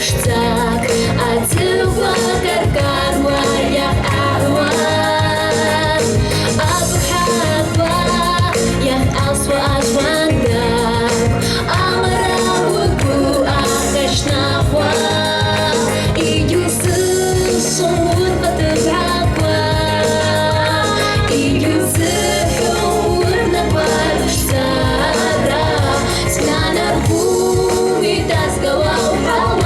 شتاك أتوقع كاروا يا أعوان أبو حبا يا أسوأ أجواندك أمرا وكو أخشنا خوا إيجوسو صوت بتبعقوا إيجوسو ونبار شتارا سنانا ربومي تاسقوا وحوا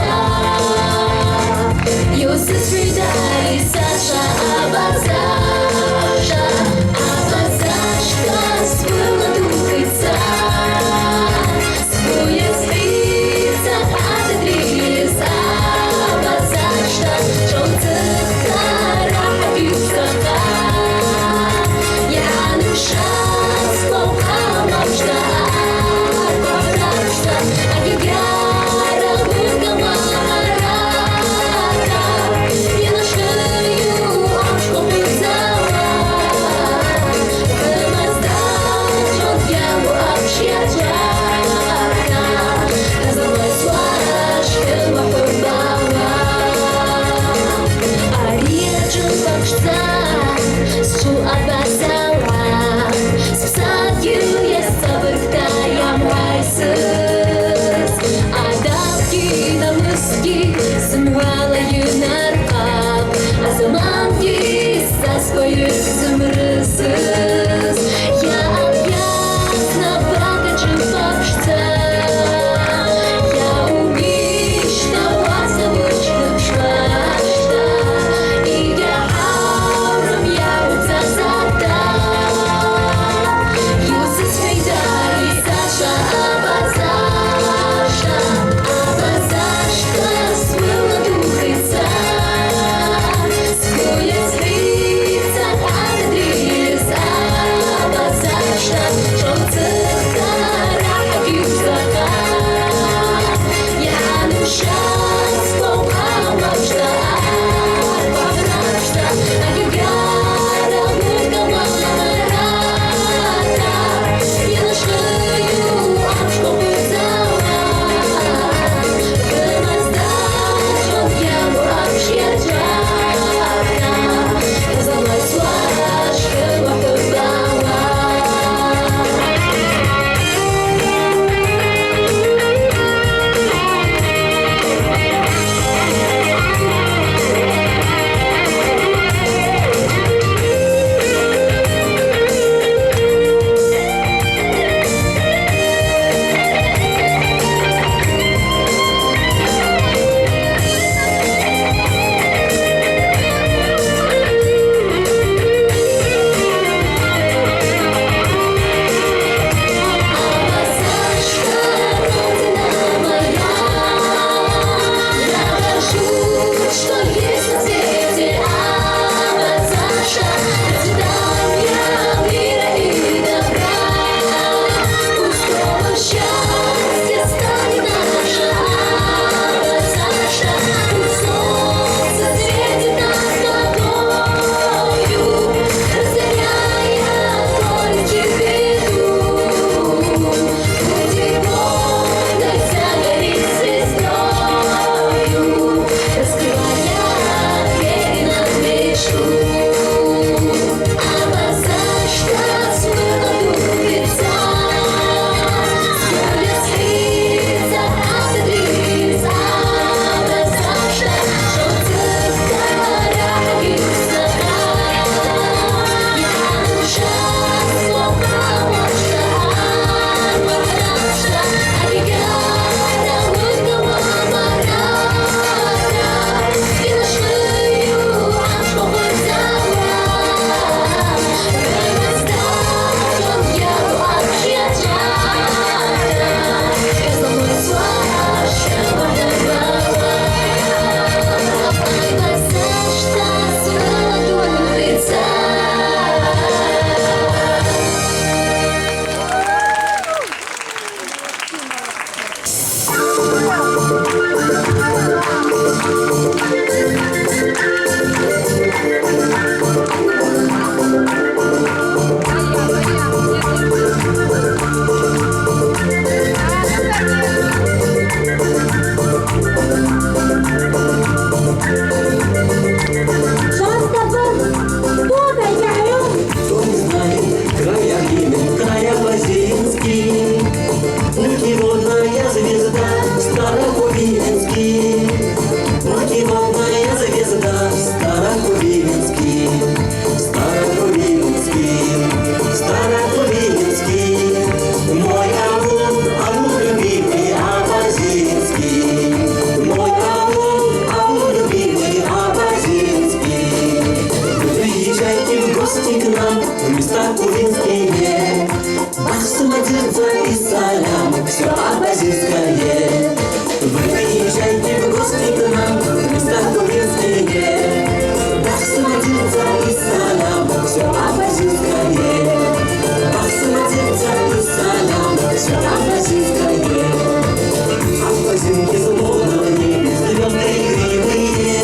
Абазинки зломанные, звезды игривые,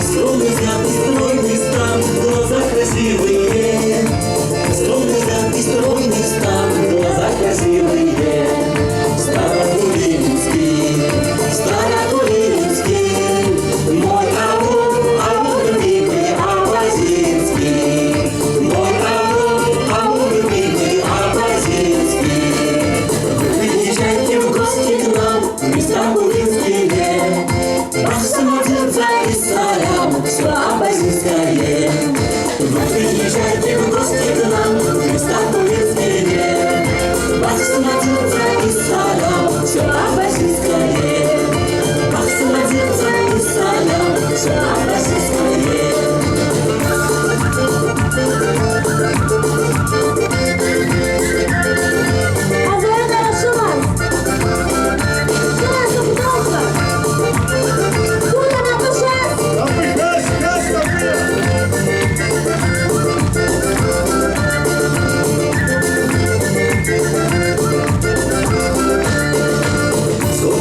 скромный взгляд и стройный стан, глаза красивые. Скромный взгляд и стройный стан, глаза красивые. Старокурильский, Старокурильский, мой аул любимый Абазинский, мой аул любимый Абазинский. Приезжайте в гости к нам, в Старокурильские, ваш самодержца и салям, все абазинское. Вы приезжайте в гости к нам, в Старокурильские, ваш самодержца и салям, все абазинское. Ваш самодержца и салям, все абазинское. А за это что вас? Что вас тут долго? Куда на пожар?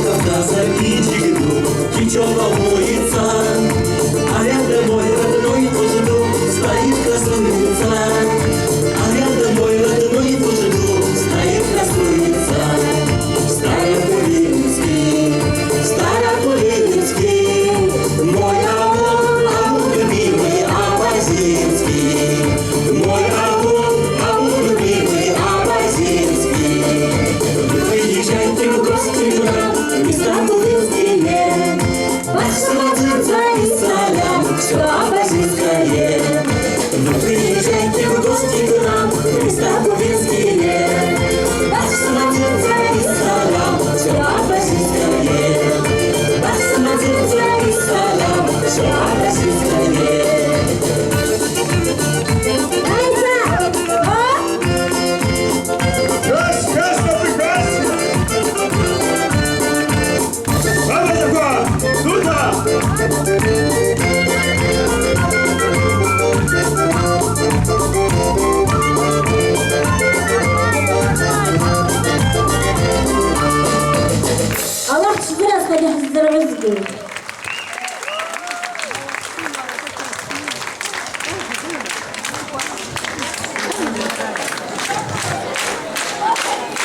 Когда завидит вдруг, течет волнуется, а рядом мой родной тоже друг стоит красуется, а рядом мой родной тоже друг стоит красуется. Старокурильский, Старокурильский, мой аул любимый Абазинский, мой аул любимый Абазинский. Вы приезжайте в гости к нам, в Старокурильские, ваш самодержца и салям, все абазинское. Вы приезжайте в гости к нам, в Старокурильские, ваш самодержца и салям, все абазинское. Ваш самодержца и салям, все абазинское. Аллах sizi раз ходя здоровья сделает.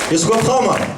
Исход Хама.